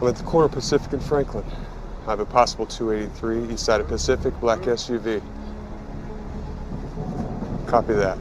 I'm at the corner of Pacific and Franklin. I have a possible 283, east side of Pacific, black SUV. Copy that.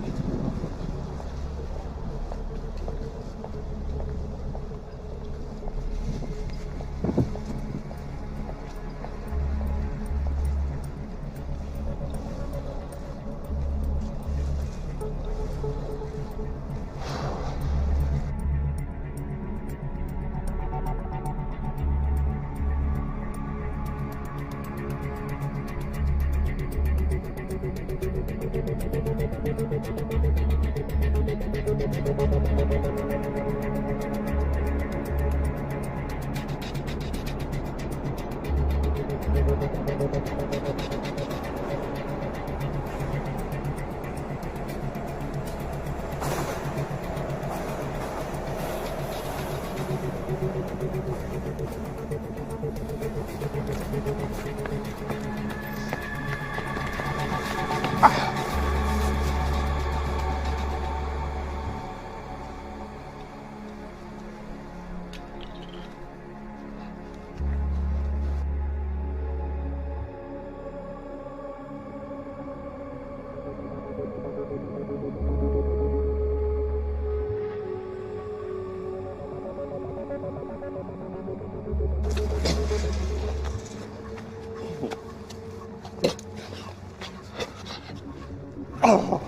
Oh.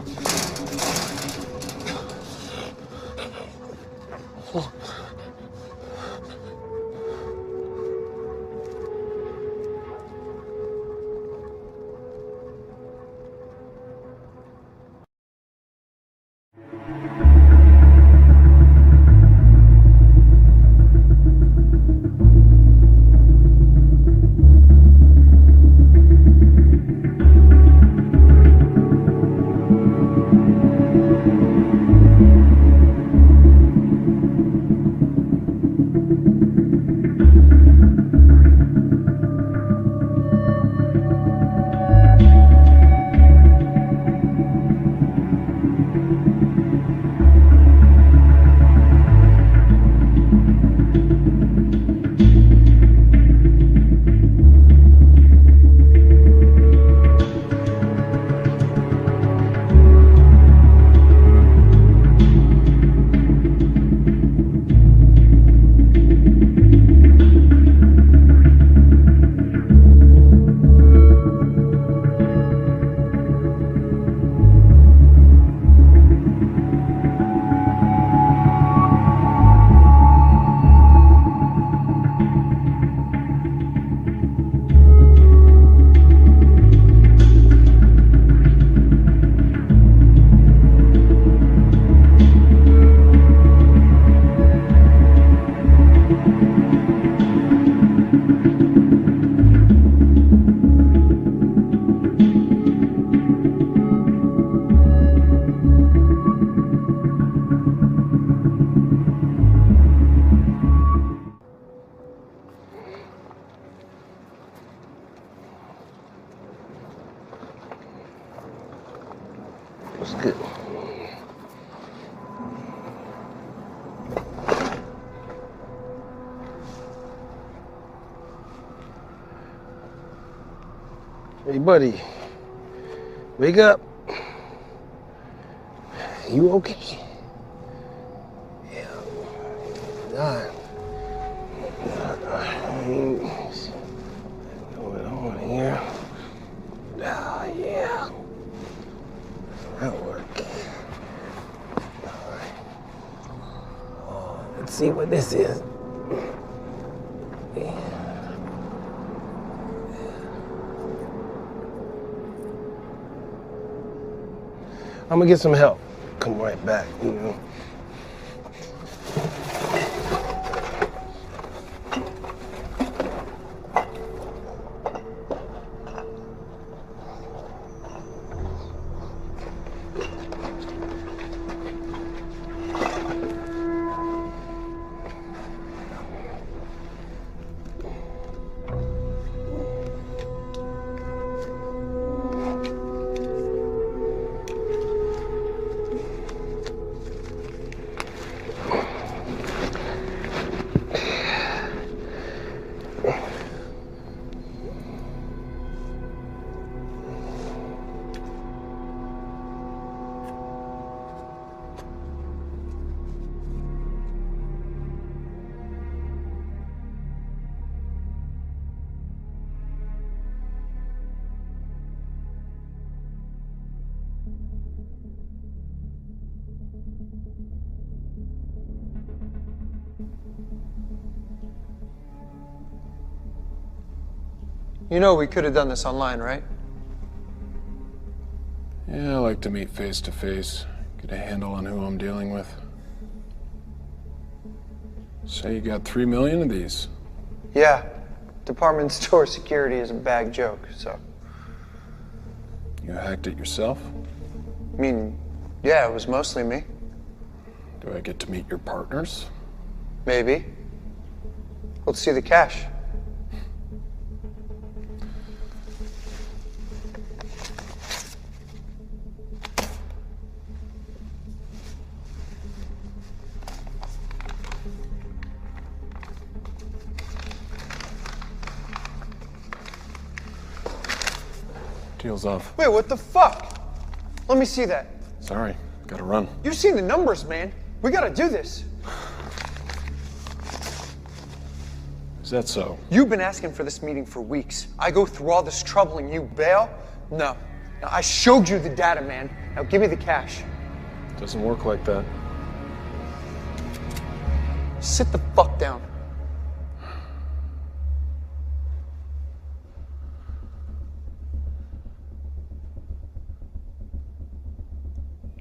What's good? Hey, buddy. Wake up. You okay? Yeah. God. What's going on here? Oh, yeah. That'll work. All right. Oh, let's see what this is. Yeah. I'm gonna get some help. Come right back, you know. You know we could have done this online, right? Yeah, I like to meet face to face, get a handle on who I'm dealing with. Say you got 3 million of these. Yeah. Department store security is a bad joke, so. You hacked it yourself? I mean, yeah, it was mostly me. Do I get to meet your partners? Maybe. Let's see the cash. Deal's off. Wait, what the fuck? Let me see that. Sorry, gotta run. You've seen the numbers, man. We gotta do this. Is that so? You've been asking for this meeting for weeks. I go through all this trouble and you bail? No. Now, I showed you the data, man. Now give me the cash. Doesn't work like that. Sit the fuck down.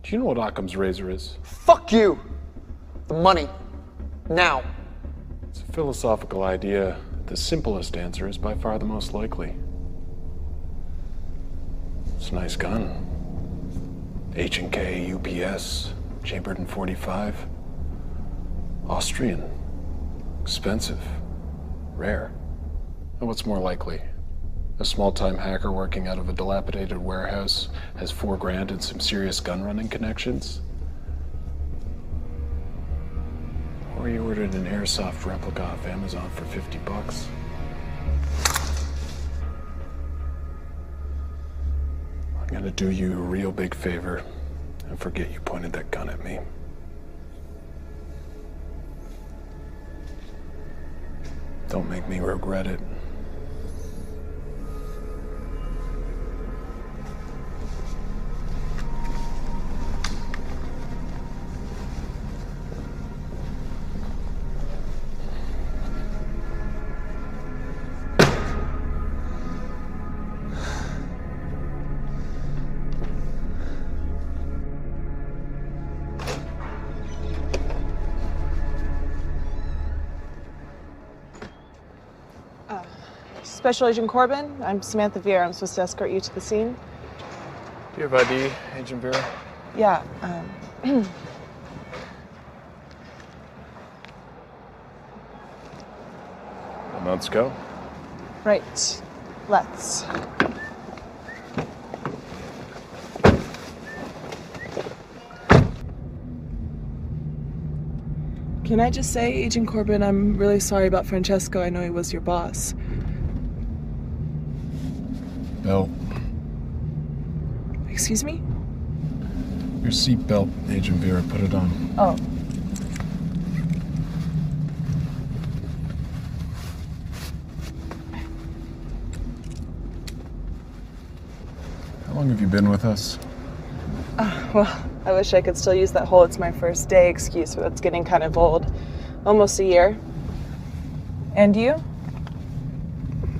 Do you know what Occam's razor is? Fuck you. The money. Now. It's a philosophical idea. The simplest answer is by far the most likely. It's a nice gun. H&K, UPS, chambered in .45. Austrian. Expensive. Rare. And what's more likely? A small-time hacker working out of a dilapidated warehouse has $4 grand and some serious gun-running connections? Or you ordered an airsoft replica off Amazon for $50. I'm gonna do you a real big favor and forget you pointed that gun at me. Don't make me regret it. Special Agent Corbin, I'm Samantha Vera. I'm supposed to escort you to the scene. Do you have ID, Agent Vera? Yeah, Then let's go. right. Let's. Can I just say, Agent Corbin, I'm really sorry about Francesco. I know he was your boss. Belt. Excuse me? Your seatbelt, Agent Vera. Put it on. Oh. How long have you been with us? Well, I wish I could still use that whole "it's my first day" excuse, but that's getting kind of old. Almost a year. And you?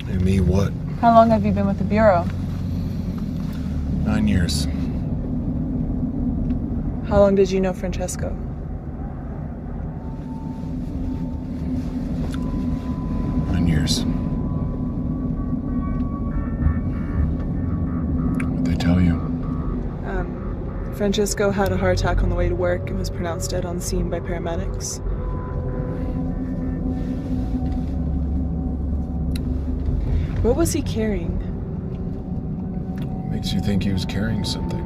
And me what? How long have you been with the Bureau? 9 years. How long did you know Francesco? 9 years. What'd they tell you? Francesco had a heart attack on the way to work and was pronounced dead on scene by paramedics. What was he carrying? Makes you think he was carrying something.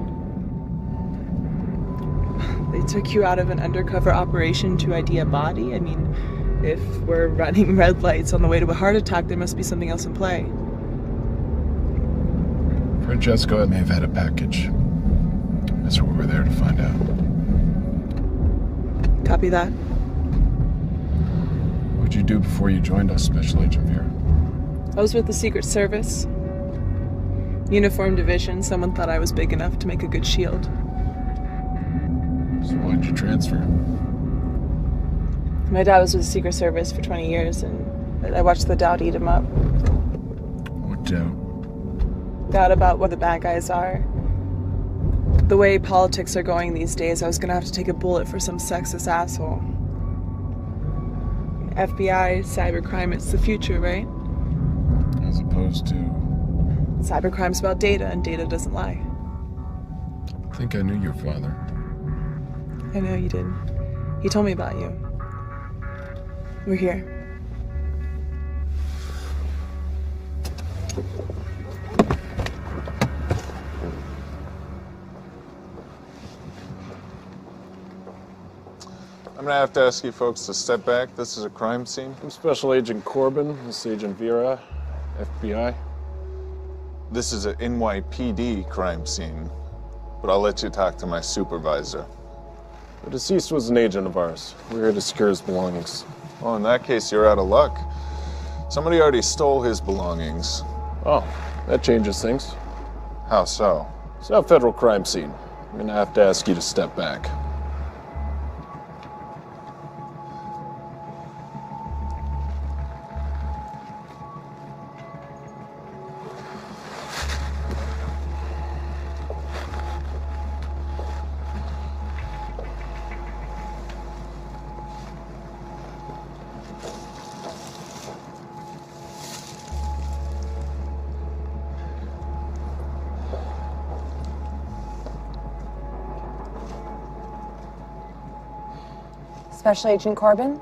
They took you out of an undercover operation to ID a body? I mean, if we're running red lights on the way to a heart attack, there must be something else in play. Francesco may have had a package. That's what we're there to find out. Copy that. What'd you do before you joined us, Special Agent Vera? I was with the Secret Service. Uniform Division. Someone thought I was big enough to make a good shield. So why'd you transfer? My dad was with the Secret Service for 20 years, and I watched the doubt eat him up. What doubt? Doubt about what the bad guys are. The way politics are going these days, I was gonna have to take a bullet for some sexist asshole. FBI, cybercrime, it's the future, right? As opposed to... Cybercrime's about data, and data doesn't lie. I think I knew your father. I know you did. He told me about you. We're here. I'm gonna have to ask you folks to step back. This is a crime scene. I'm Special Agent Corbin. This is Agent Vera, FBI. This is an NYPD crime scene, but I'll let you talk to my supervisor. The deceased was an agent of ours. We're here to secure his belongings. Oh, in that case, you're out of luck. Somebody already stole his belongings. Oh, that changes things. How so? It's not a federal crime scene. I'm gonna have to ask you to step back. Special Agent Corbin?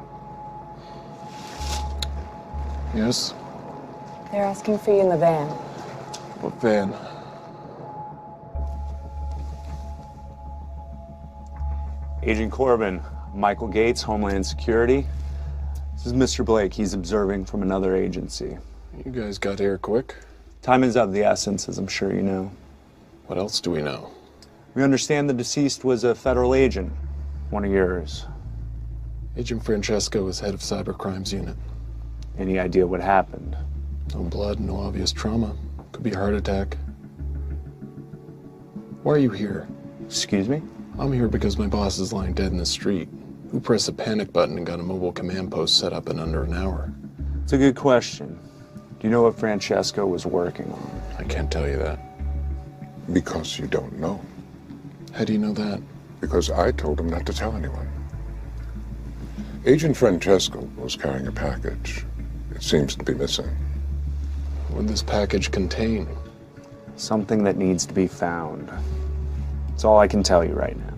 Yes? They're asking for you in the van. What van? Agent Corbin, Michael Gates, Homeland Security. This is Mr. Blake. He's observing from another agency. You guys got here quick. Time is of the essence, as I'm sure you know. What else do we know? We understand the deceased was a federal agent, one of yours. Agent Francesco was head of cybercrimes unit. Any idea what happened? No blood, no obvious trauma. Could be a heart attack. Why are you here? Excuse me? I'm here because my boss is lying dead in the street. Who pressed a panic button and got a mobile command post set up in under an hour? It's a good question. Do you know what Francesco was working on? I can't tell you that. Because you don't know. How do you know that? Because I told him not to tell anyone. Agent Francesco was carrying a package. It seems to be missing. What would this package contain? Something that needs to be found. That's all I can tell you right now.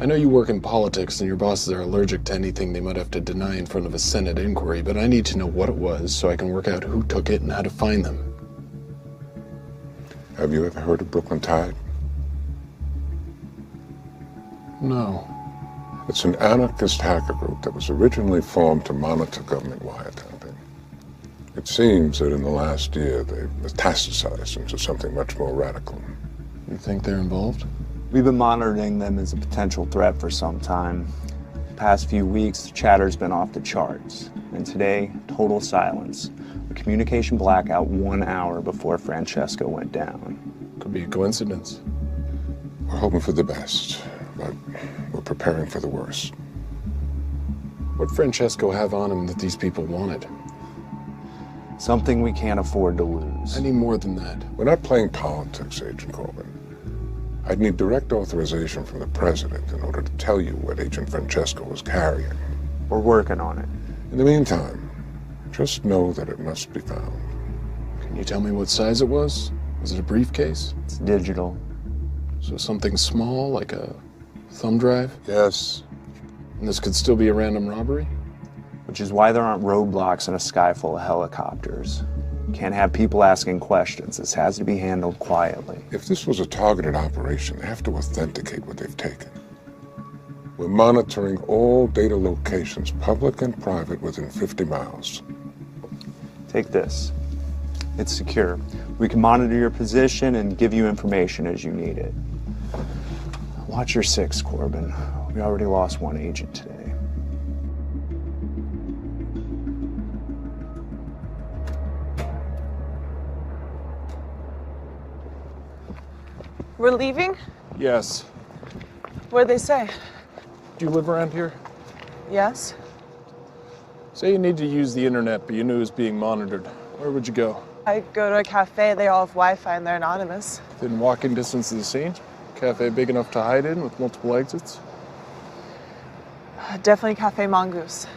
I know you work in politics and your bosses are allergic to anything they might have to deny in front of a Senate inquiry, but I need to know what it was so I can work out who took it and how to find them. Have you ever heard of BOOKLYN TIDE? No. It's an anarchist hacker group that was originally formed to monitor government wiretapping. It seems that in the last year they've metastasized into something much more radical. You think they're involved? We've been monitoring them as a potential threat for some time. The past few weeks, the chatter's been off the charts. And today, total silence. A communication blackout 1 hour before Francesco went down. Could be a coincidence. We're hoping for the best, but we're preparing for the worst. What'd Francesco have on him that these people wanted? Something we can't afford to lose. I need more than that. We're not playing politics, Agent Corbin. I'd need direct authorization from the president in order to tell you what Agent Francesco was carrying. We're working on it. In the meantime, just know that it must be found. Can you tell me what size it was? Was it a briefcase? It's digital. So something small, like a thumb drive? Yes. And this could still be a random robbery? Which is why there aren't roadblocks in a sky full of helicopters. Can't have people asking questions. This has to be handled quietly. If this was a targeted operation, they have to authenticate what they've taken. We're monitoring all data locations, public and private, within 50 miles. Take this. It's secure. We can monitor your position and give you information as you need it. Watch your six, Corbin. We already lost one agent today. We're leaving? Yes. What'd they say? Do you live around here? Yes? Say you need to use the internet, but you knew it was being monitored. Where would you go? I go to a cafe, they all have Wi-Fi and they're anonymous. Within walking distance of the scene? Cafe big enough to hide in with multiple exits? Definitely Cafe Mongoose.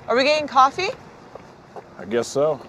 Are we getting coffee? I guess so.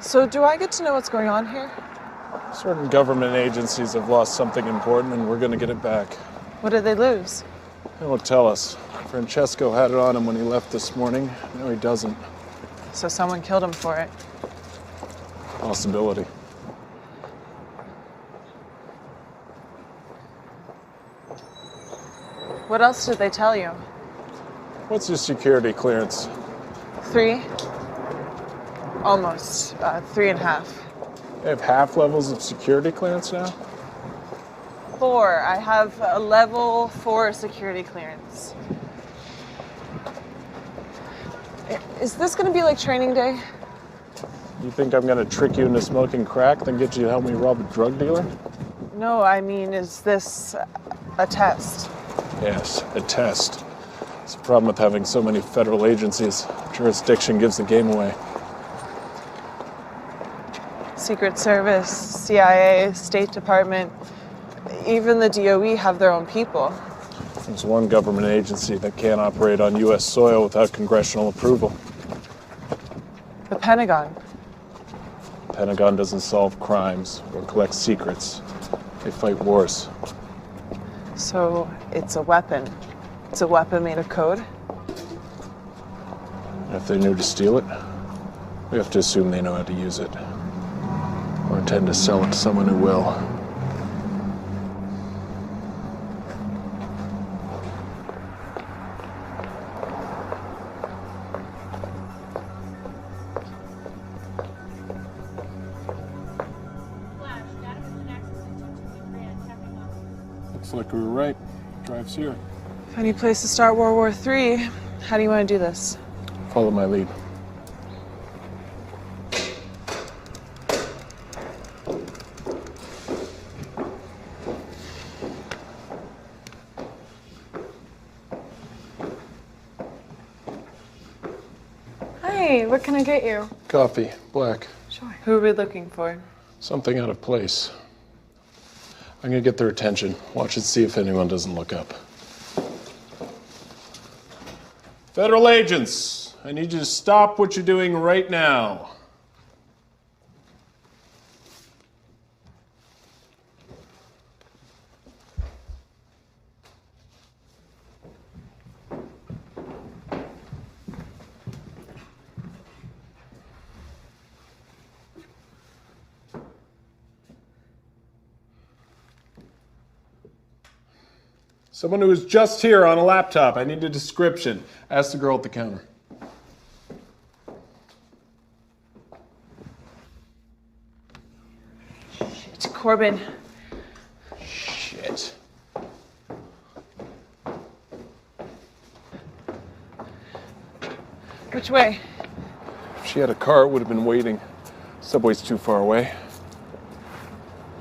So do I get to know what's going on here? Certain government agencies have lost something important and we're gonna get it back. What did they lose? They won't tell us. Francesco had it on him when he left this morning. No, he doesn't. So someone killed him for it. Possibility. What else did they tell you? What's your security clearance? 3? Almost. 3.5. They have half levels of security clearance now? 4. I have a level 4 security clearance. Is this gonna be like training day? You think I'm gonna trick you into smoking crack, then get you to help me rob a drug dealer? No, I mean, is this a test? Yes, a test. It's the problem with having so many federal agencies. Jurisdiction gives the game away. Secret Service, CIA, State Department, even the DOE have their own people. There's one government agency that can't operate on U.S. soil without congressional approval. The Pentagon. The Pentagon doesn't solve crimes or collect secrets. They fight wars. So it's a weapon. It's a weapon made of code? And if they knew to steal it, we have to assume they know how to use it. Or intend to sell it to someone who will. Looks like we were right. Drive's here. Funny place to start World War III. How do you want to do this? Follow my lead. Hey, what can I get you? Coffee, black. Sure. Who are we looking for? Something out of place. I'm gonna get their attention. Watch and see if anyone doesn't look up. Federal agents, I need you to stop what you're doing right now. Someone who was just here on a laptop. I need a description. Ask the girl at the counter. It's Corbin. Shit. Which way? If she had a car, it would have been waiting. Subway's too far away.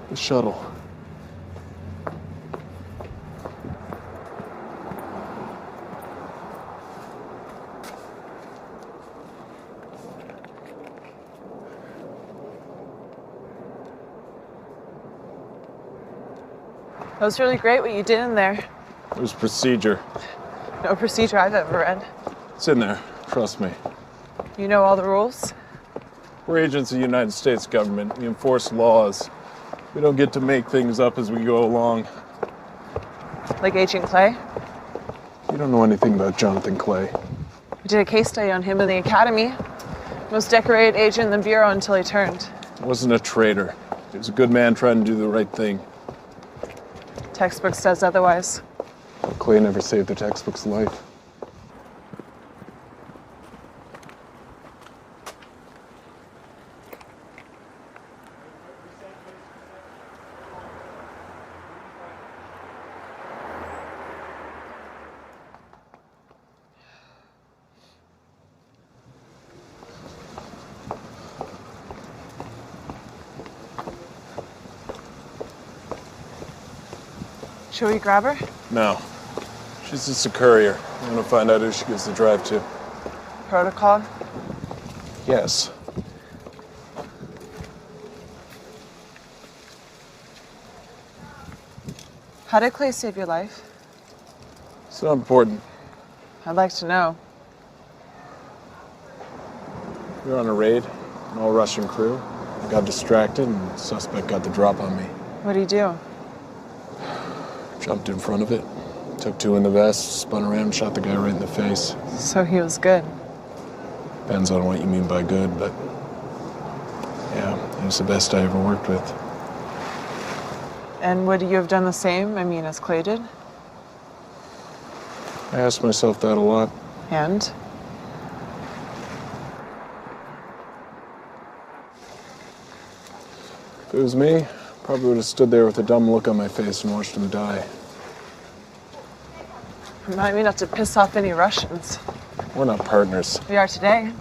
The shuttle. That was really great what you did in there. It was procedure. No procedure I've ever read. It's in there. Trust me. You know all the rules? We're agents of the United States government. We enforce laws. We don't get to make things up as we go along. Like Agent Clay? You don't know anything about Jonathan Clay. We did a case study on him in the academy. Most decorated agent in the Bureau until he turned. Wasn't a traitor. He was a good man trying to do the right thing. Textbook says otherwise. Clay never saved the textbook's life. Should we grab her? No. She's just a courier. I'm gonna find out who she gives the drive to. Protocol? Yes. How did Clay save your life? It's not important. I'd like to know. We were on a raid, an all-Russian crew. I got distracted and the suspect got the drop on me. What do you do? Jumped in front of it, took two in the vest, spun around and shot the guy right in the face. So he was good. Depends on what you mean by good, but yeah, he was the best I ever worked with. And would you have done the same, I mean, as Clay did? I asked myself that a lot. And? If it was me, probably would have stood there with a dumb look on my face and watched him die. Remind me not to piss off any Russians. We're not partners. We are today.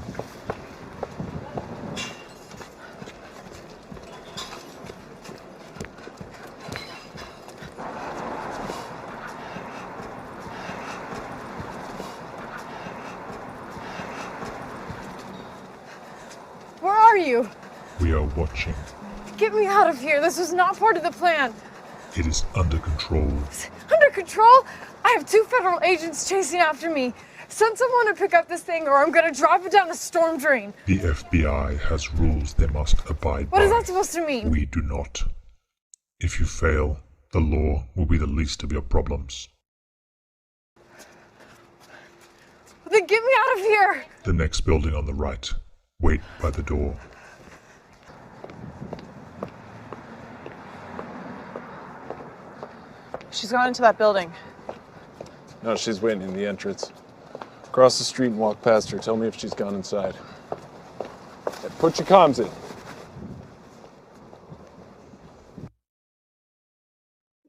Where are you? We are watching. Get me out of here. This was not part of the plan. It is under control. Under control? I have 2 federal agents chasing after me. Send someone to pick up this thing or I'm gonna drop it down a storm drain. The FBI has rules they must abide by. What is that supposed to mean? We do not. If you fail, the law will be the least of your problems. Then get me out of here! The next building on the right. Wait by the door. She's gone into that building. No, she's waiting in the entrance. Cross the street and walk past her. Tell me if she's gone inside. Hey, put your comms in.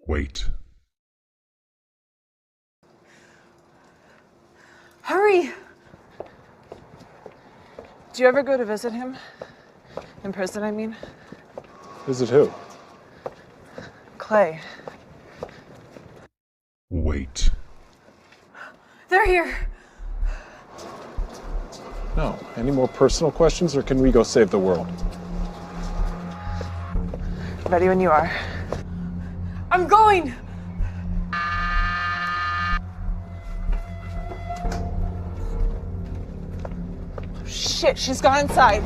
Wait. Hurry! Do you ever go to visit him? In prison, I mean? Visit who? Clay. Wait. They're here. No. Any more personal questions, or can we go save the world? Ready when you are. I'm going! Shit, she's gone inside.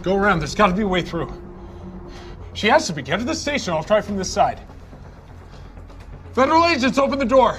Go around. There's got to be a way through. She has to be. Get to the station. I'll try from this side. Federal agents, open the door.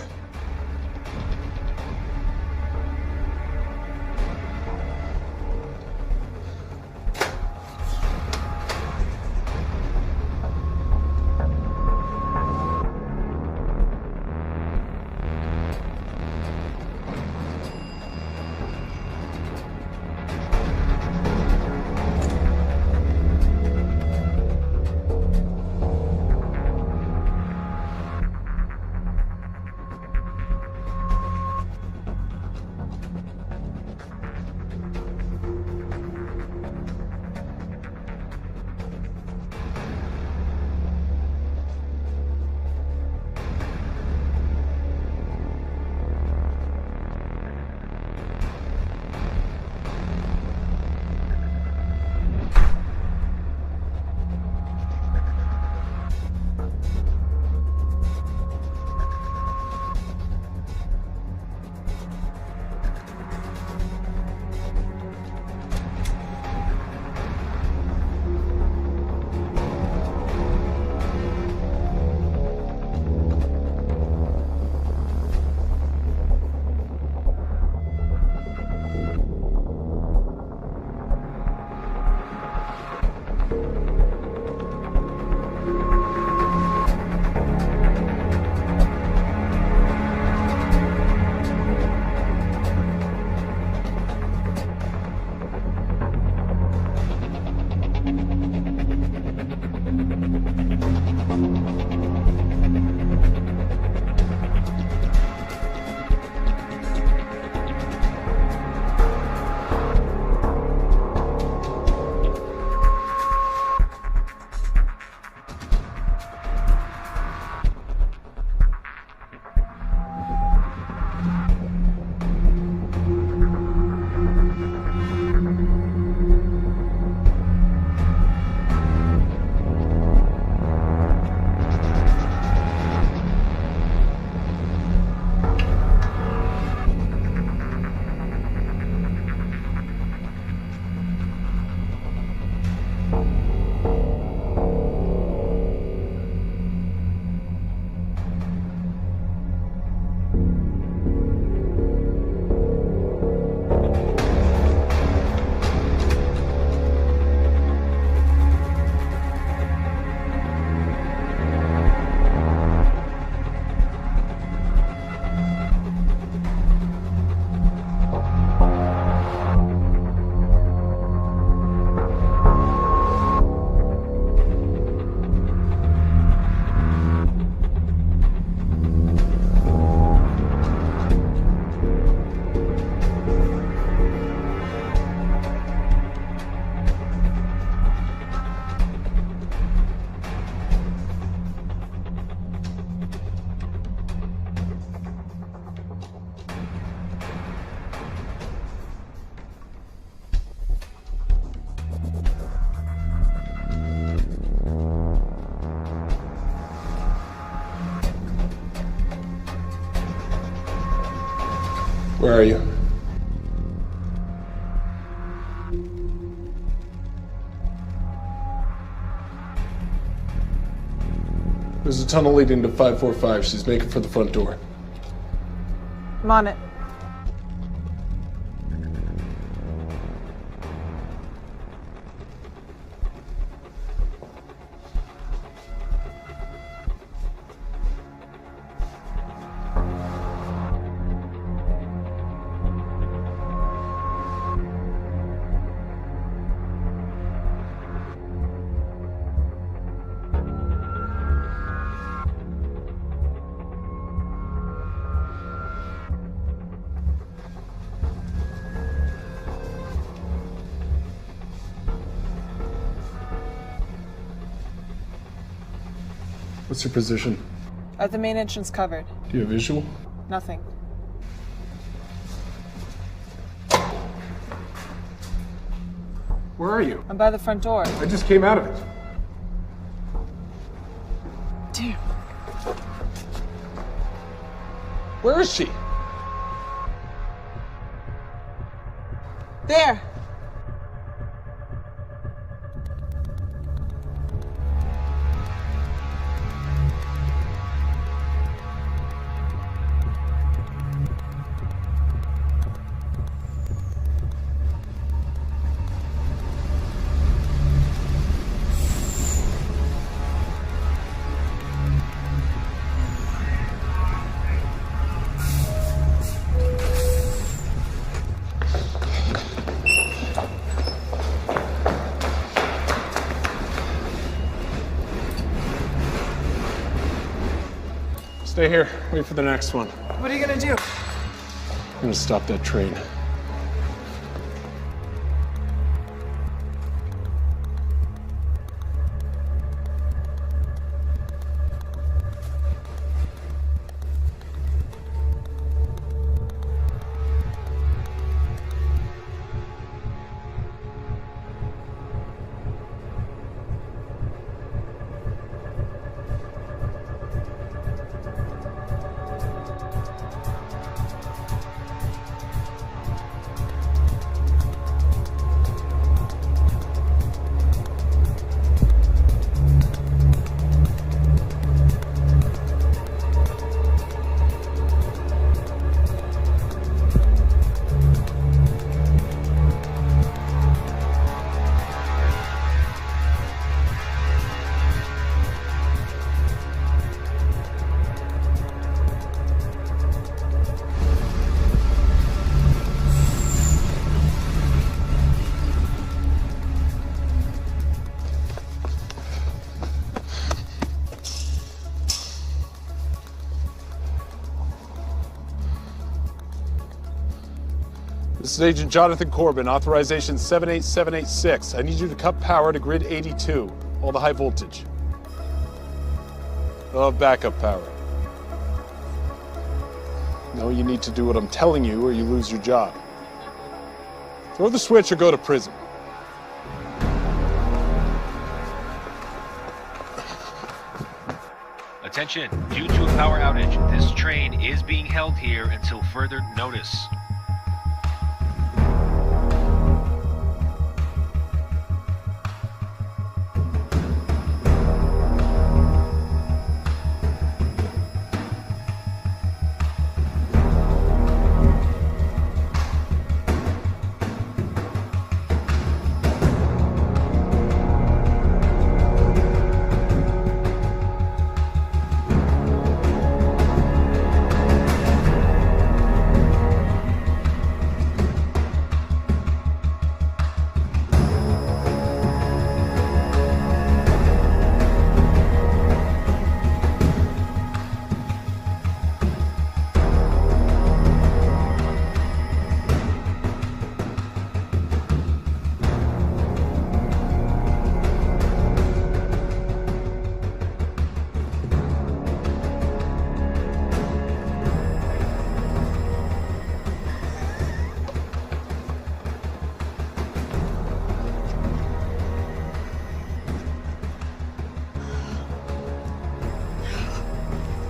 Where are you? There's a tunnel leading to 545. She's making for the front door. I'm on it. What's your position? The main entrance covered. Do you have visual? Nothing. Where are you? I'm by the front door. I just came out of it. Damn. Where is she? There. Stay here. Wait for the next one. What are you gonna do? I'm gonna stop that train. This is Agent Jonathan Corbin, authorization 78786. I need you to cut power to grid 82, all the high voltage. I'll have backup power. No, you need to do what I'm telling you or you lose your job. Throw the switch or go to prison. Attention, due to a power outage, this train is being held here until further notice.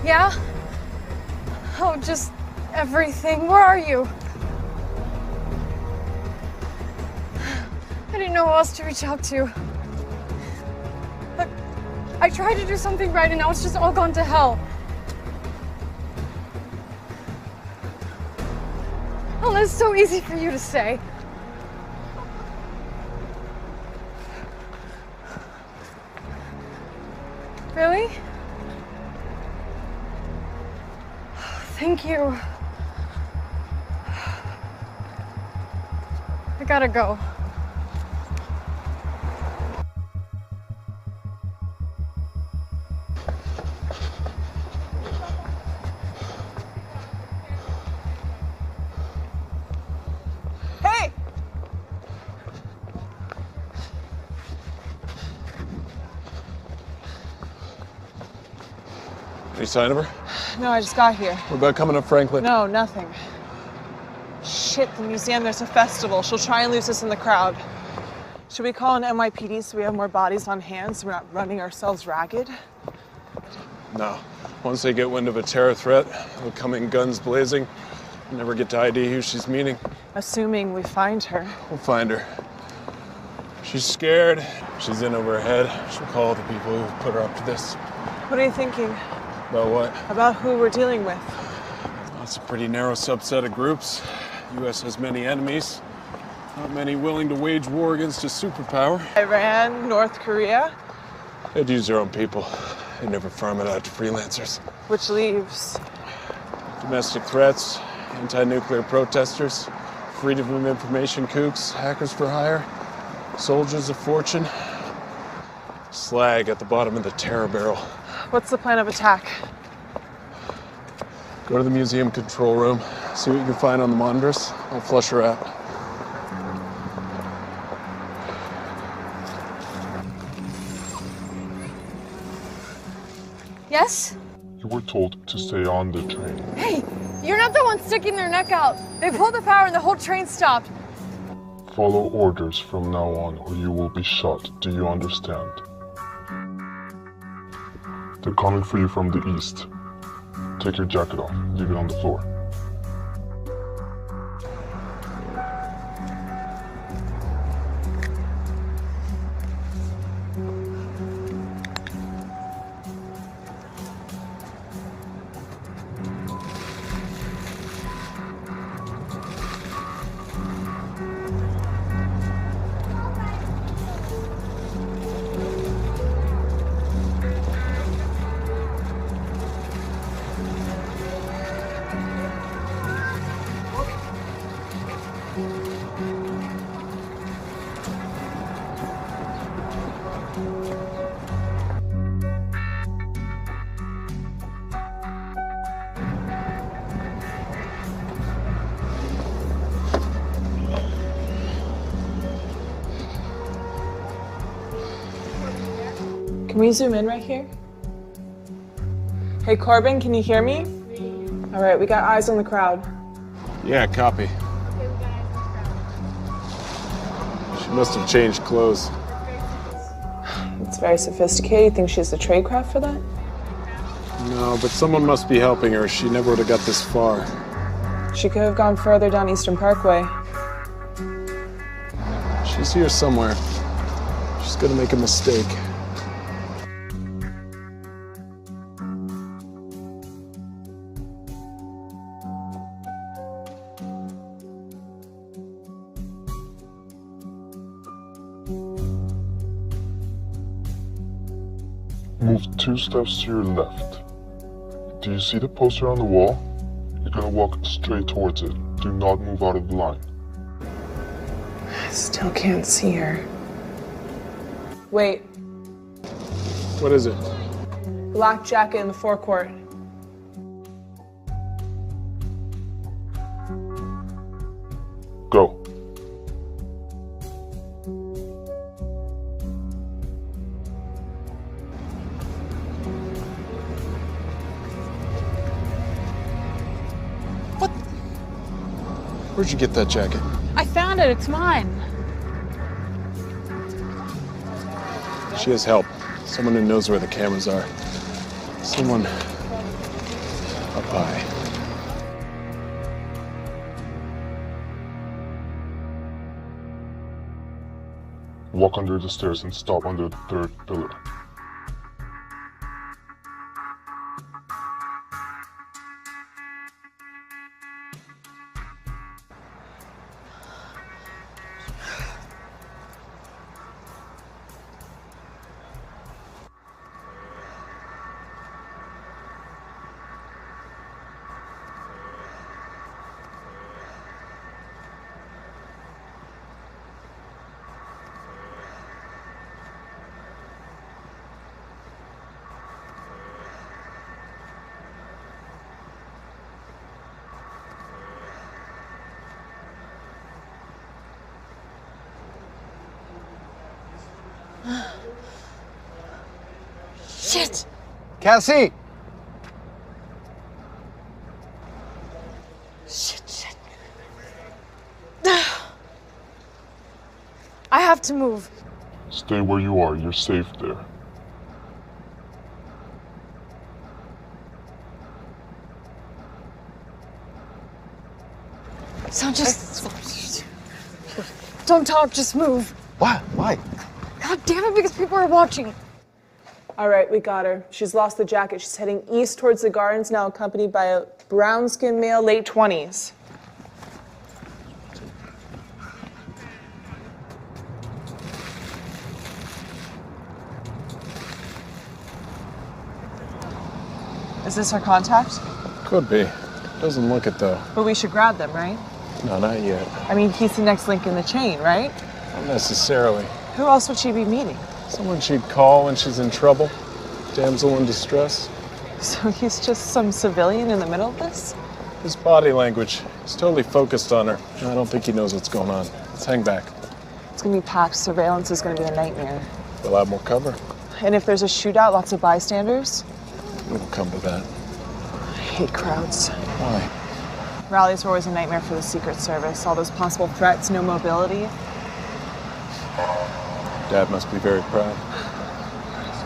Yeah? Oh, just everything. Where are you? I didn't know who else to reach out to. Look, I tried to do something right and now it's just all gone to hell. Oh, that's so easy for you to say. Really? Thank you. I gotta go. Hey! Any sign of her? No, I just got here. What about coming up Franklin? No, nothing. Shit, the museum, there's a festival. She'll try and lose us in the crowd. Should we call an NYPD so we have more bodies on hand so we're not running ourselves ragged? No. Once they get wind of a terror threat, they'll come in guns blazing. Never get to ID who she's meeting. Assuming we find her. We'll find her. She's scared. She's in over her head. She'll call the people who put her up to this. What are you thinking? About what? About who we're dealing with. It's a pretty narrow subset of groups. The U.S. has many enemies. Not many willing to wage war against a superpower. Iran, North Korea. They'd use their own people. They never farm it out to freelancers. Which leaves Domestic threats, anti-nuclear protesters, freedom of information kooks, hackers for hire, soldiers of fortune. Slag at the bottom of the terror barrel. What's the plan of attack? Go to the museum control room, see what you can find on the monitors. I'll flush her out. Yes? You were told to stay on the train. Hey, you're not the one sticking their neck out. They pulled the power and the whole train stopped. Follow orders from now on or you will be shot. Do you understand? They're coming for you from the east. Take your jacket off. Leave it on the floor. Can we zoom in right here? Hey, Corbin, can you hear me? All right, we got eyes on the crowd. Yeah, copy. She must have changed clothes. It's very sophisticated. You think she's the tradecraft for that? No, but someone must be helping her. She never would have got this far. She could have gone further down Eastern Parkway. She's here somewhere. She's gonna make a mistake. Move 2 steps to your left. Do you see the poster on the wall? You're gonna walk straight towards it. Do not move out of the line. I still can't see her. Wait, What is it? black jacket in the forecourt. Go. Where'd you get that jacket? I found it. It's mine. She has help. Someone who knows where the cameras are. Someone up high. Walk under the stairs and stop under the third pillar. Shit! Cassie! Shit. I have to move. Stay where you are. You're safe there. So just... Don't talk, just move. What? Why? God damn it, because people are watching. All right, we got her. She's lost the jacket. She's heading east towards the gardens, now accompanied by a brown-skinned male, late 20s. Is this our contact? Could be. Doesn't look it, though. But we should grab them, right? No, not yet. I mean, he's the next link in the chain, right? Not necessarily. Who else would she be meeting? Someone she'd call when she's in trouble. Damsel in distress. So he's just some civilian in the middle of this? His body language. He's totally focused on her. I don't think he knows what's going on. Let's hang back. It's gonna be packed. Surveillance is gonna be a nightmare. We'll have more cover. And if there's a shootout, lots of bystanders? It'll come to that. I hate crowds. Why? Rallies are always a nightmare for the Secret Service. All those possible threats, no mobility. Dad must be very proud.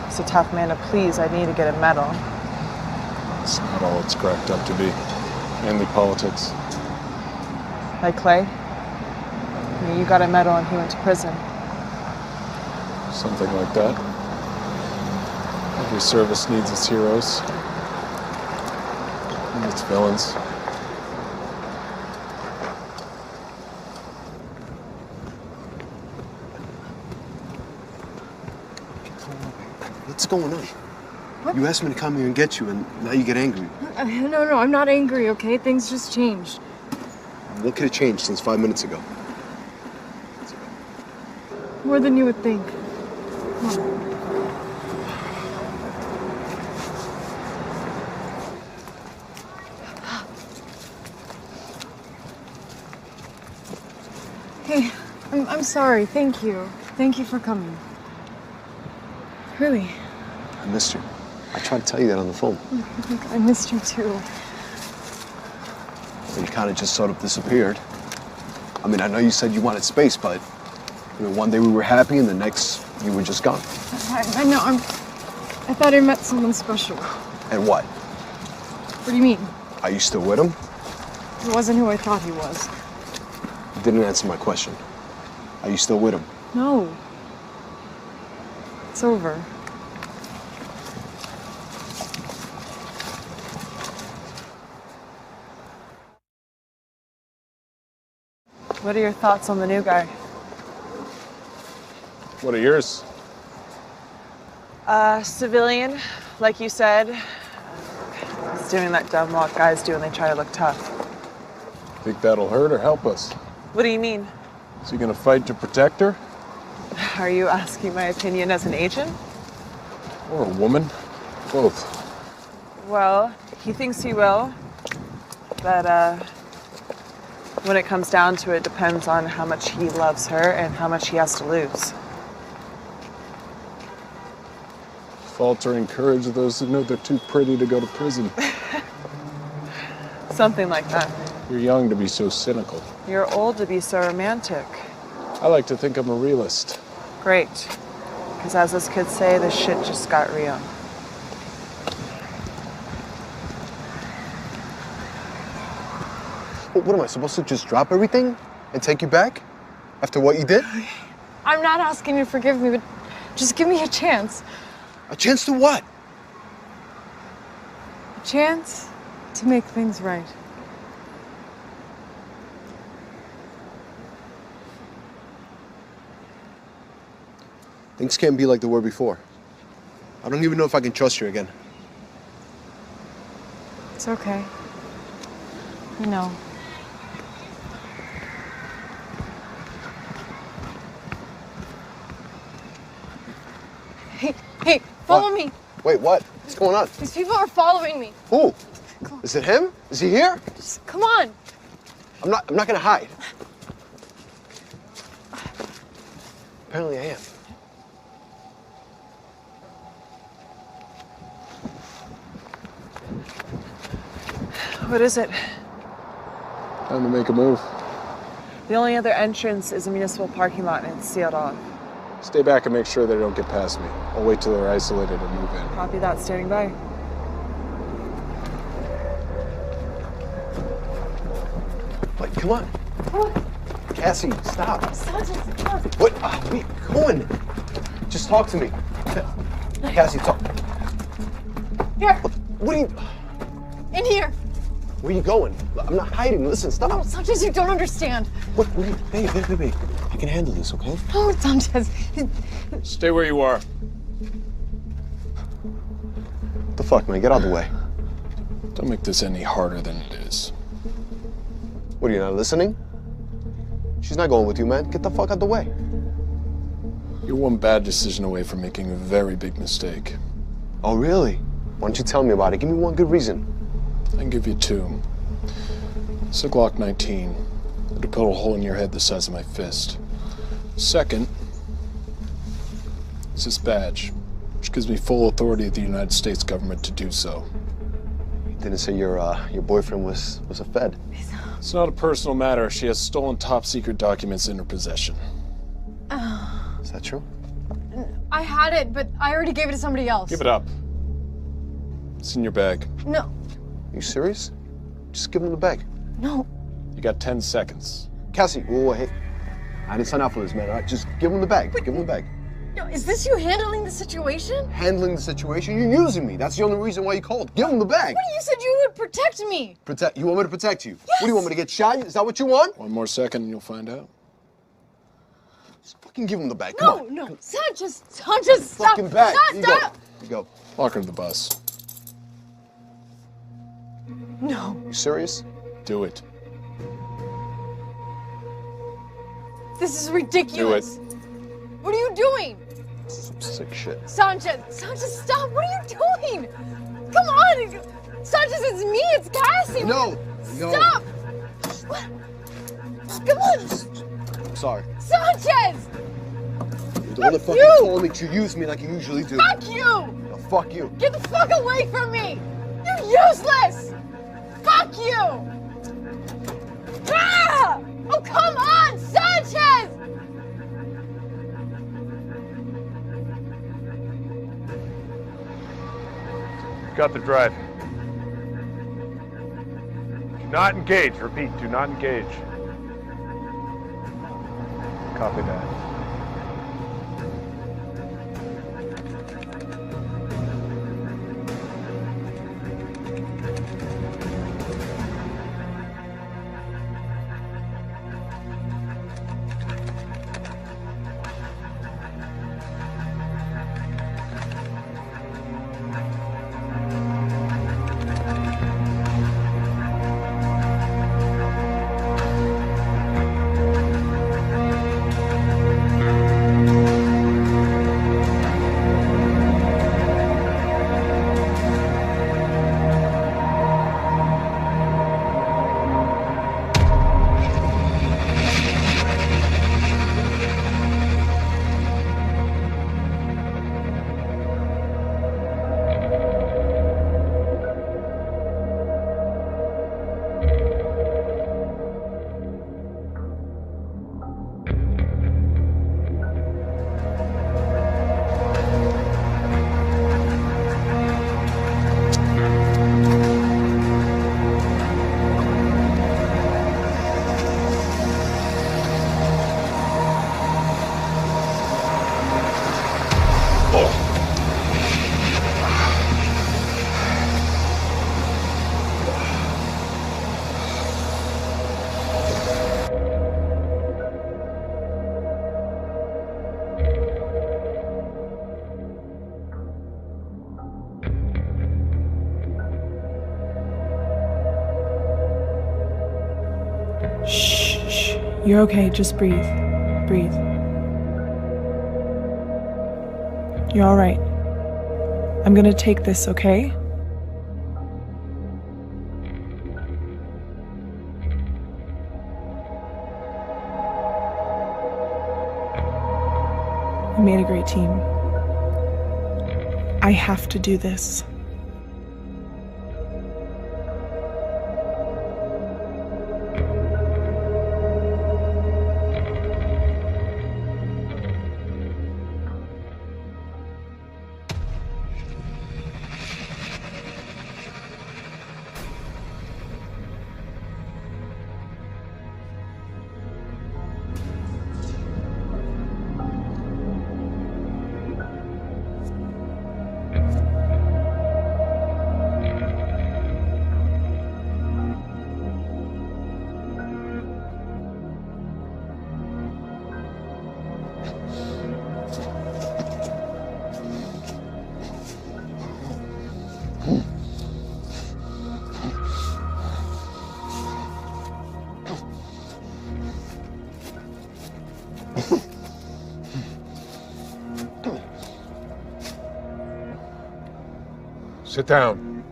He's a tough man to please. I need to get a medal. It's not all it's cracked up to be. Mainly politics. Like Clay? I mean, you got a medal and he went to prison. Something like that. Every service needs its heroes. And its villains. What's going on? What? You asked me to come here and get you, and now you get angry. No, I'm not angry, okay? Things just changed. What could have changed since 5 minutes ago? More than you would think. Come on. Hey, I'm sorry. Thank you. Thank you for coming. Really. I missed you. I tried to tell you that on the phone. I missed you too. You kind of just sort of disappeared. I mean, I know you said you wanted space, but you know, one day we were happy and the next you were just gone. I know, I thought I met someone special. And what? What do you mean? Are you still with him? He wasn't who I thought he was. You didn't answer my question. Are you still with him? No. It's over. What are your thoughts on the new guy? What are yours? Civilian, like you said. He's doing that dumb walk guys do when they try to look tough. Think that'll hurt or help us? What do you mean? Is he gonna fight to protect her? Are you asking my opinion as an agent? Or a woman? Both. Well, he thinks he will. But, when it comes down to it, depends on how much he loves her and how much he has to lose. Faltering courage of those who know they're too pretty to go to prison. Something like that. You're young to be so cynical. You're old to be so romantic. I like to think I'm a realist. Great. Because as those kids say, the shit just got real. What am I supposed to just drop everything and take you back? After what you did? I'm not asking you to forgive me, but just give me a chance. A chance to what? A chance to make things right. Things can't be like they were before. I don't even know if I can trust you again. It's okay. I know. Hey, follow me. Wait, what? What's going on? These people are following me. Who? Is it him? Is he here? Just come on. I'm not gonna hide. Apparently I am. What is it? Time to make a move. The only other entrance is a municipal parking lot and it's sealed off. Stay back and make sure they don't get past me. I'll wait till they're isolated and move in. Copy that, standing by. Wait, come on. What? Cassie, stop. Sergeant, What? Where are you going? Just talk to me. Cassie, talk. Here. What are you... In here. Where are you going? I'm not hiding. Listen, stop. No, Sanchez, you don't understand. What are you... Babe. I can handle this, okay? No, Sanchez. Stay where you are. What the fuck, man? Get out of the way. Don't make this any harder than it is. What, are you not listening? She's not going with you, man. Get the fuck out the way. You're one bad decision away from making a very big mistake. Oh, really? Why don't you tell me about it? Give me one good reason. I can give you two. It's a Glock 19. It'll put a hole in your head the size of my fist. Second, is this badge, which gives me full authority of the United States government to do so. You didn't say your boyfriend was a Fed. It's not a personal matter. She has stolen top secret documents in her possession. Is that true? I had it, but I already gave it to somebody else. Give it up. It's in your bag. No. You serious? Just give him the bag. No. You got 10 seconds. Cassie, whoa, hey. I didn't sign up for this, man, all right? Just give him the bag. Give him the bag. No, is this you handling the situation? Handling the situation? You're using me. That's the only reason why you called. Give him the bag. What? You said you would protect me. Protect? You want me to protect you? Yes. What do you want me to get shot? Is that what you want? One more second and you'll find out. Just fucking give him the bag. Come on. No. Sanchez, stop. Fucking bag. Stop, Here you stop. go. Here you go. Lock her in the bus. No. You serious? Do it. This is ridiculous. Do it. What are you doing? Some sick shit. Sanchez, stop. What are you doing? Come on. Sanchez, it's me. It's Cassie. No. Stop. What? Come on. I'm sorry. Sanchez. You're the one that fucking you. told me to use me like you usually do. Fuck you. No, fuck you. Get the fuck away from me. You're useless. Fuck you. Ah! Oh, come on, Sanchez. Got the drive. Do not engage. Repeat, do not engage. Copy that. You're okay, just breathe. Breathe. You're all right. I'm gonna take this, okay? We made a great team. I have to do this. Sit down.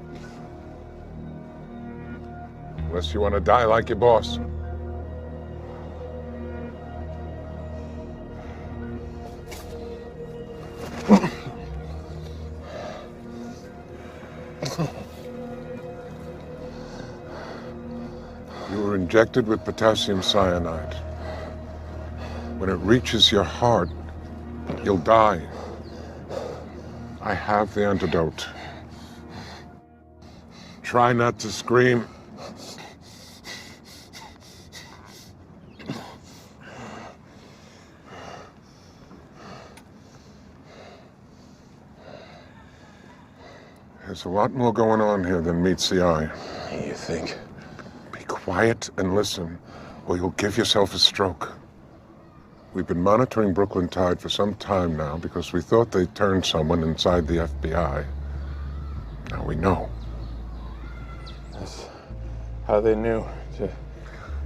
Unless you want to die like your boss. You were injected with potassium cyanide. When it reaches your heart, you'll die. I have the antidote. Try not to scream. There's a lot more going on here than meets the eye. You think? Be quiet and listen, or you'll give yourself a stroke. We've been monitoring Brooklyn Tide for some time now because we thought they turned someone inside the FBI. Now we know. That's how they knew to...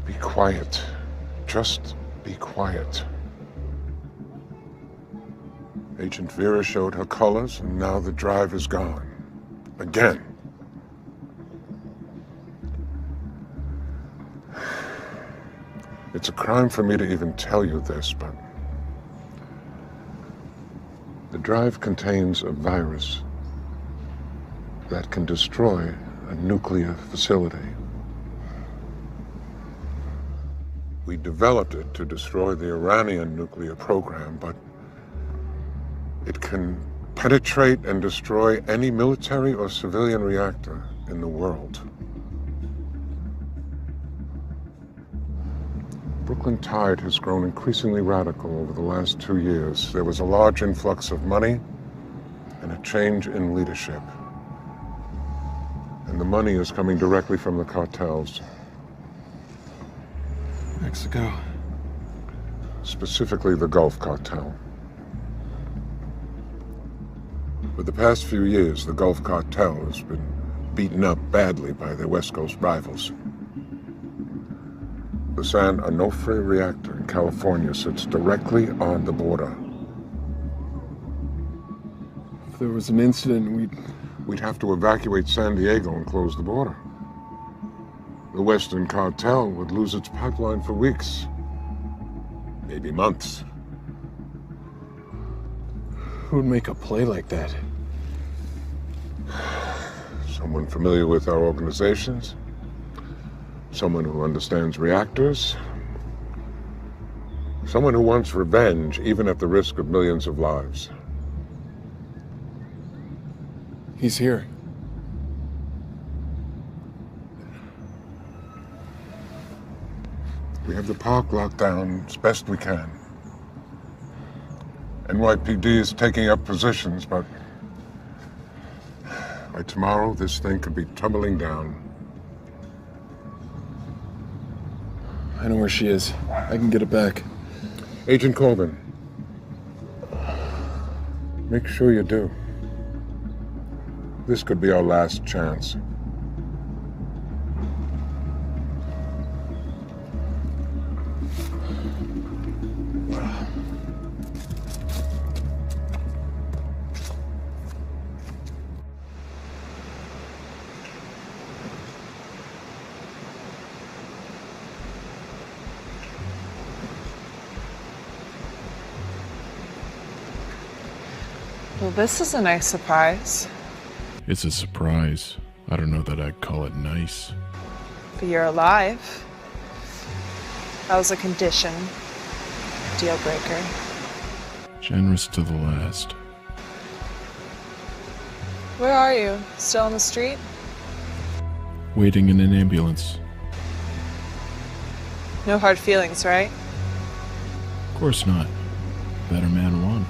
Be quiet. Just be quiet. Agent Vera showed her colors, and now the drive is gone. Again. It's a crime for me to even tell you this, but the drive contains a virus that can destroy a nuclear facility. We developed it to destroy the Iranian nuclear program, but it can penetrate and destroy any military or civilian reactor in the world. Brooklyn Tide has grown increasingly radical over the last 2 years. There was a large influx of money and a change in leadership. And the money is coming directly from the cartels. Mexico. Specifically the Gulf Cartel. For the past few years, the Gulf Cartel has been beaten up badly by their West Coast rivals. The San Onofre reactor in California sits directly on the border. If there was an incident, we'd have to evacuate San Diego and close the border. The Western Cartel would lose its pipeline for weeks, maybe months. Who'd make a play like that? Someone familiar with our organizations. Someone who understands reactors. Someone who wants revenge, even at the risk of millions of lives. He's here. We have the park locked down as best we can. NYPD is taking up positions, but by tomorrow, this thing could be tumbling down. I know where she is. I can get it back. Agent Colvin, make sure you do. This could be our last chance. Well, this is a nice surprise. It's a surprise. I don't know that I'd call it nice. But you're alive. That was a condition. Deal breaker. Generous to the last. Where are you? Still on the street? Waiting in an ambulance. No hard feelings, right? Of course not. Better man won.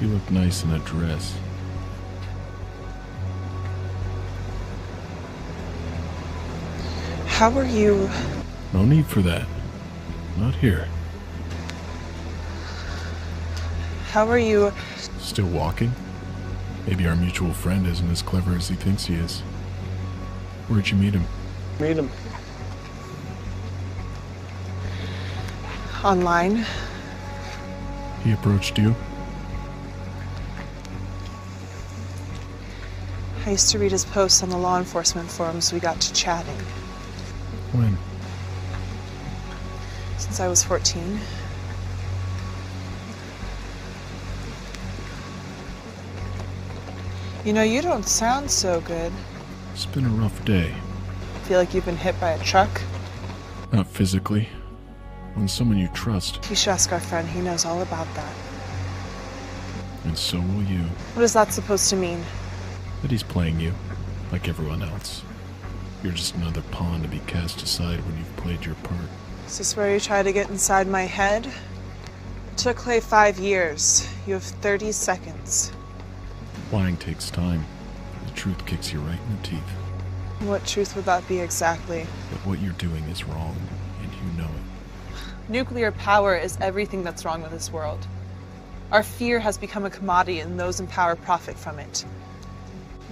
You look nice in a dress. How are you? No need for that. Not here. How are you? Still walking? Maybe our mutual friend isn't as clever as he thinks he is. Where'd you meet him? Meet him. Online. He approached you? I used to read his posts on the law enforcement forums. We got to chatting. When? Since I was 14. You know, you don't sound so good. It's been a rough day. Feel like you've been hit by a truck? Not physically. When someone you trust. You should ask our friend. He knows all about that. And so will you. What is that supposed to mean? That he's playing you, like everyone else. You're just another pawn to be cast aside when you've played your part. Is this where you try to get inside my head? It took Clay 5 years. You have 30 seconds. Lying takes time. The truth kicks you right in the teeth. What truth would that be exactly? That what you're doing is wrong, and you know it. Nuclear power is everything that's wrong with this world. Our fear has become a commodity, and those in power profit from it.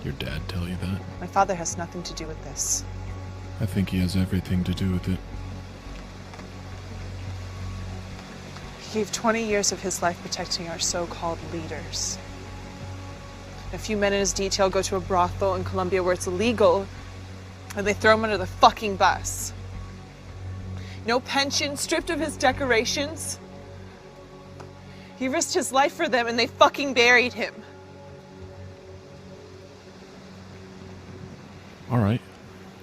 Your dad tell you that? My father has nothing to do with this. I think he has everything to do with it. He gave 20 years of his life protecting our so-called leaders. A few men in his detail go to a brothel in Colombia where it's illegal, and they throw him under the fucking bus. No pension, stripped of his decorations. He risked his life for them, and they fucking buried him. All right.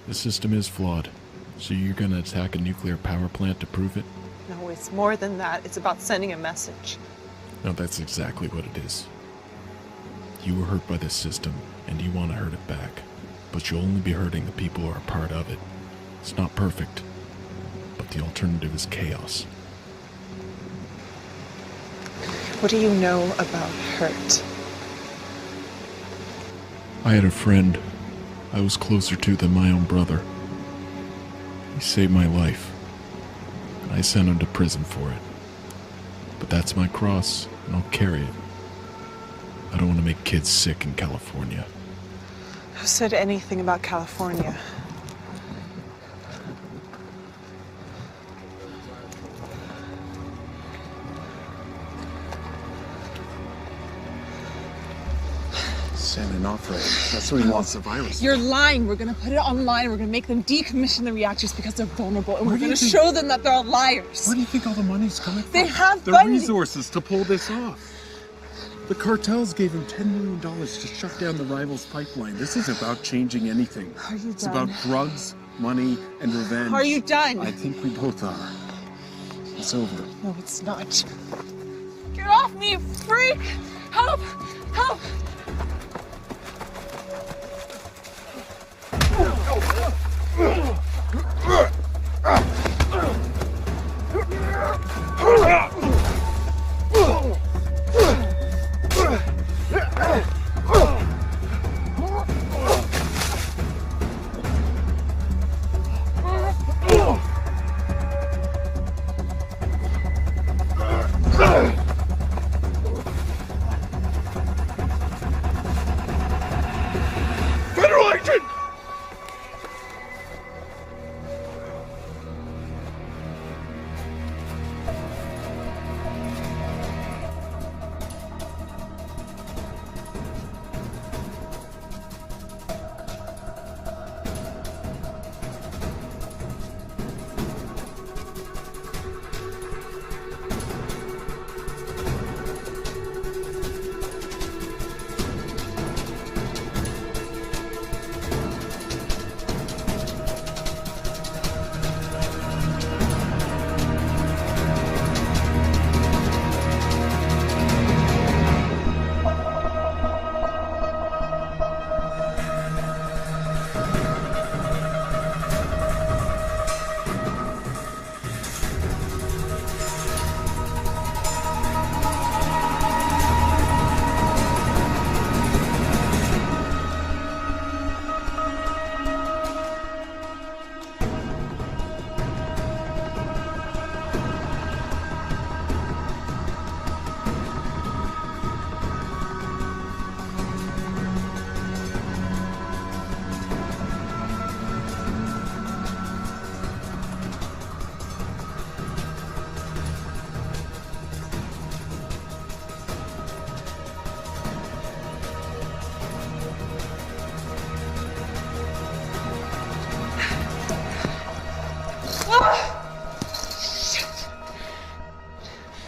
The system is flawed. So you're gonna attack a nuclear power plant to prove it? No, it's more than that. It's about sending a message. No, that's exactly what it is. You were hurt by this system, and you want to hurt it back. But you'll only be hurting the people who are part of it. It's not perfect, but the alternative is chaos. What do you know about hurt? I had a friend I was closer to than my own brother. He saved my life, and I sent him to prison for it. But that's my cross, and I'll carry it. I don't want to make kids sick in California. Who said anything about California? San Onofre. That's what he wants, the virus. You're lying. We're gonna put it online. We're gonna make them decommission the reactors because they're vulnerable, and we're gonna show them that they're all liars. Where do you think all the money's coming from? They have the funding. resources to pull this off. The cartels gave him $10 million to shut down the rivals' pipeline. This isn't about changing anything. Are you It's done? about drugs, money, and revenge. Are you done? I think we both are. It's over. No, it's not. Get off me, you freak! Help! Help!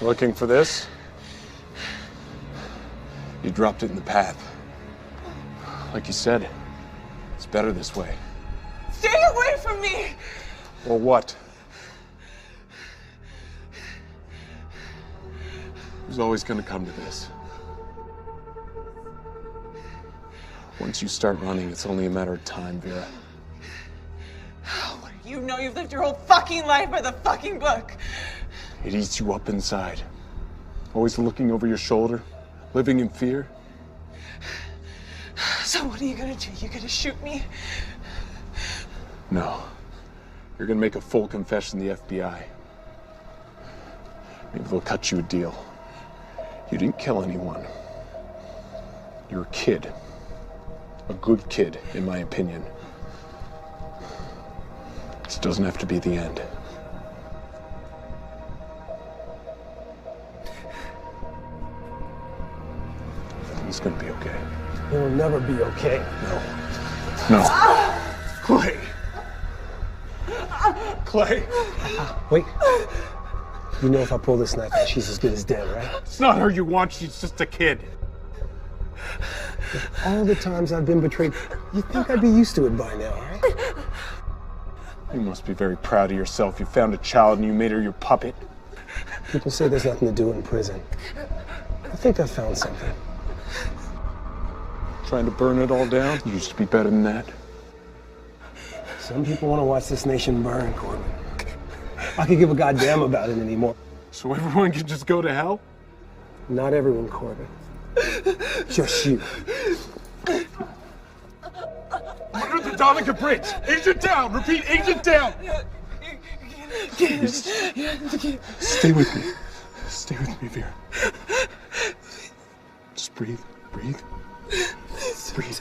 Looking for this? You dropped it in the path. Like you said, it's better this way. Stay away from me! Or what? It was always gonna come to this. Once you start running, it's only a matter of time, Vera. What do you know? You've lived your whole fucking life by the fucking book. It eats you up inside. Always looking over your shoulder, living in fear. So what are you gonna do? You gonna shoot me? No. You're gonna make a full confession to the FBI. Maybe they'll cut you a deal. You didn't kill anyone. You're a kid. A good kid, in my opinion. This doesn't have to be the end. Everything's gonna be okay. It'll never be okay. No. Clay! Clay! Wait. You know if I pull this knife out, she's as good as dead, right? It's not her you want, she's just a kid. All the times I've been betrayed, you'd think I'd be used to it by now, right? You must be very proud of yourself. You found a child and you made her your puppet. People say there's nothing to do in prison. I think I found something. Trying to burn it all down? You used to be better than that. Some people want to watch this nation burn, Corbin. I could give a goddamn about it anymore. So everyone can just go to hell? Not everyone, Corbin. Just you. Under the Donica Bridge! Agent down! Repeat, agent down! Please. Stay with me. Stay with me, Vera. Just breathe. Breathe. Breathe.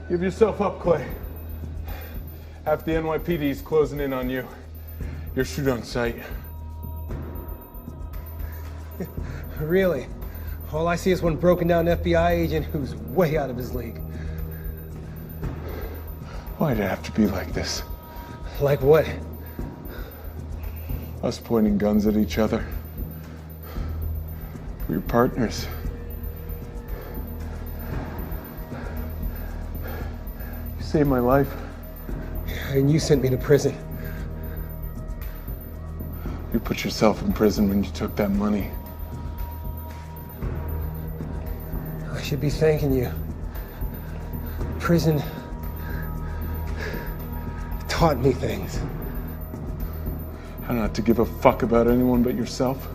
Give yourself up, Clay. Half the NYPD is closing in on you. You're shoot on sight. Really? All I see is one broken down FBI agent who's way out of his league. Why'd it have to be like this? Like what? Us pointing guns at each other. We're partners. You saved my life. And you sent me to prison. You put yourself in prison when you took that money. I should be thanking you. Prison taught me things. How not to give a fuck about anyone but yourself?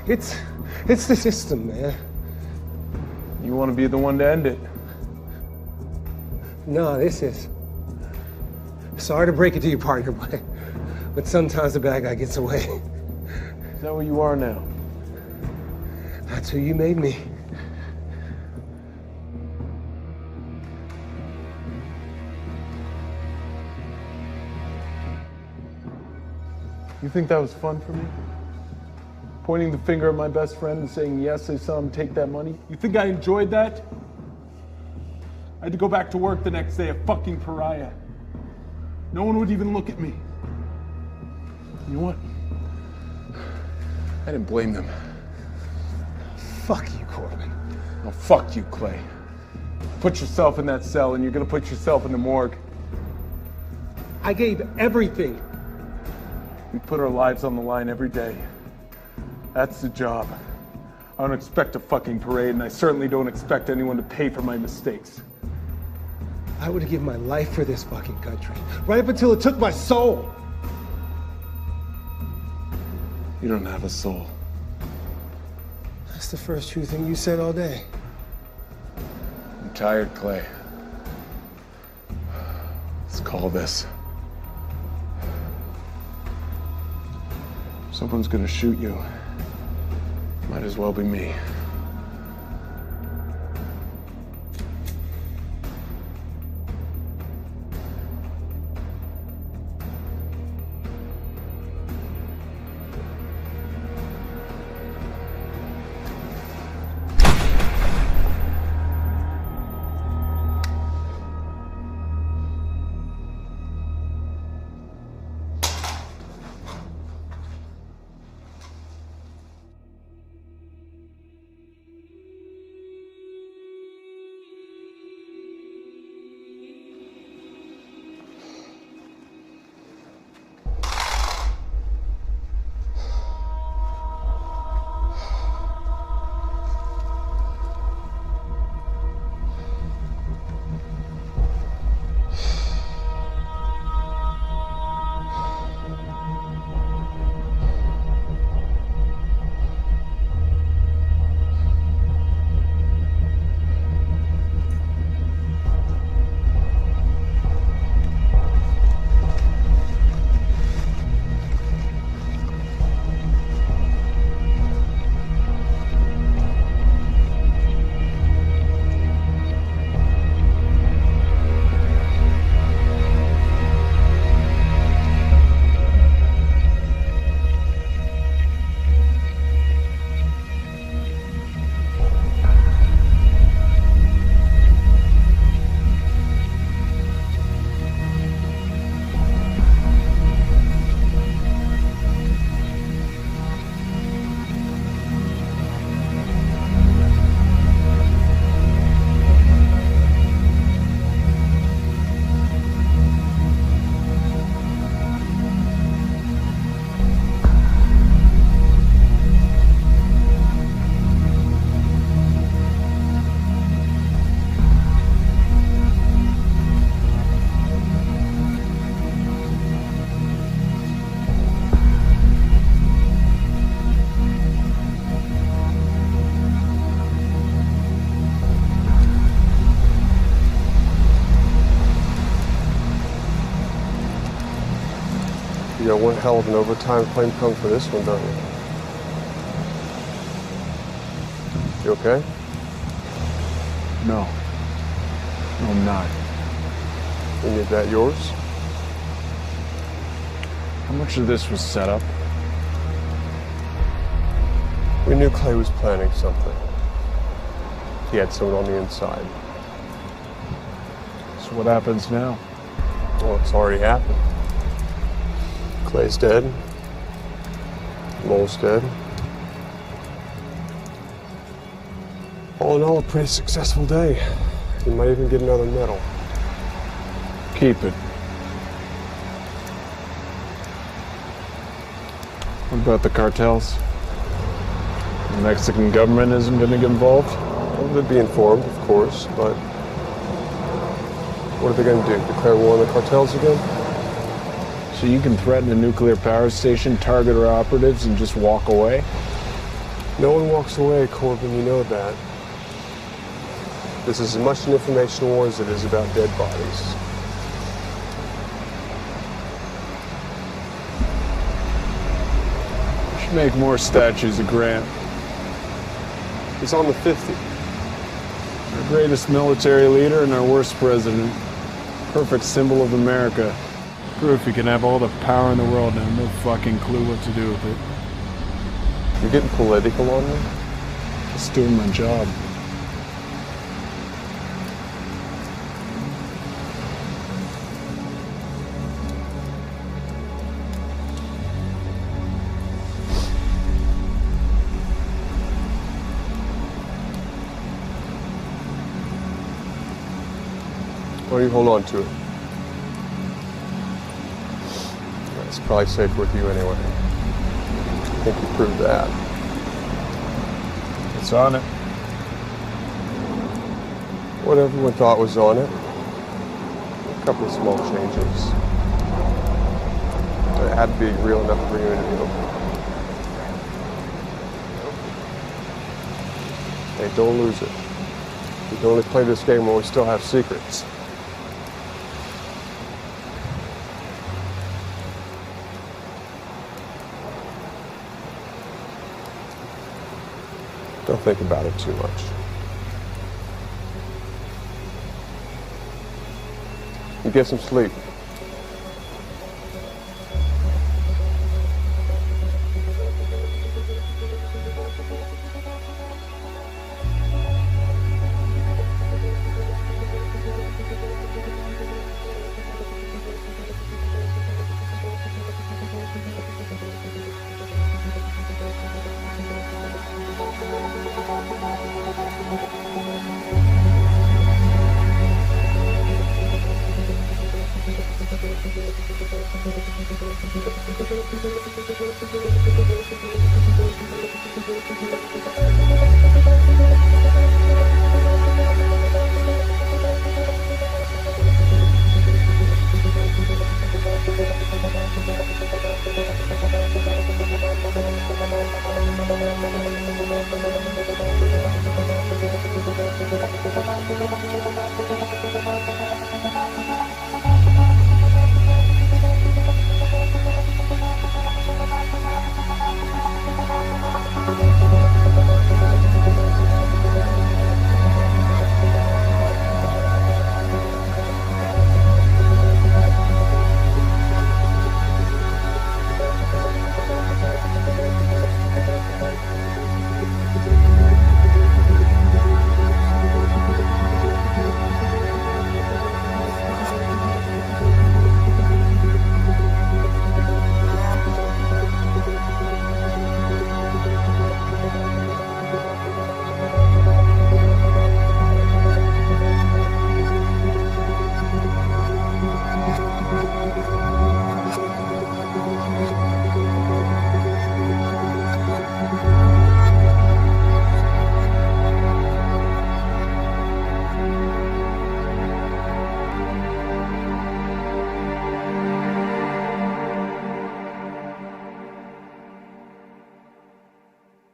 It's the system, man. You want to be the one to end it. No, this is. Sorry to break it to you, partner, but sometimes the bad guy gets away. Is that what you are now? That's who you made me. You think that was fun for me? Pointing the finger at my best friend and saying, yes, I saw him take that money? You think I enjoyed that? I had to go back to work the next day, a fucking pariah. No one would even look at me. You know what? I didn't blame them. Fuck you, Corbin. No, fuck you, Clay. Put yourself in that cell and you're gonna put yourself in the morgue. I gave everything. We put our lives on the line every day. That's the job. I don't expect a fucking parade, and I certainly don't expect anyone to pay for my mistakes. I would have given my life for this fucking country, right up until it took my soul. You don't have a soul. That's the first true thing you said all day. I'm tired, Clay. Let's call this. Someone's gonna shoot you. Might as well be me. You got one hell of an overtime claim coming for this one, don't you? You okay? No. No, I'm not. And is that yours? How much of this was set up? We knew Clay was planning something. He had someone on the inside. So what happens now? Well, it's already happened. Clay's dead. Mole's dead. All in all, a pretty successful day. You might even get another medal. Keep it. What about the cartels? The Mexican government isn't going to get involved? Well, they'd be informed, of course, but what are they going to do? Declare war on the cartels again? So you can threaten a nuclear power station, target our operatives, and just walk away? No one walks away, Corbin, you know that. This is as much an information war as it is about dead bodies. We should make more statues of Grant. He's on the 50. Our greatest military leader and our worst president. Perfect symbol of America. Proof you can have all the power in the world and have no fucking clue what to do with it. You're getting political on me? Just doing my job. Why don't you hold on to it? It's probably safe with you anyway. I think you proved that. It's on it. What everyone thought was on it. A couple of small changes. But it had to be real enough for you to do. Hey, don't lose it. We can only play this game when we still have secrets. Don't think about it too much. You get some sleep.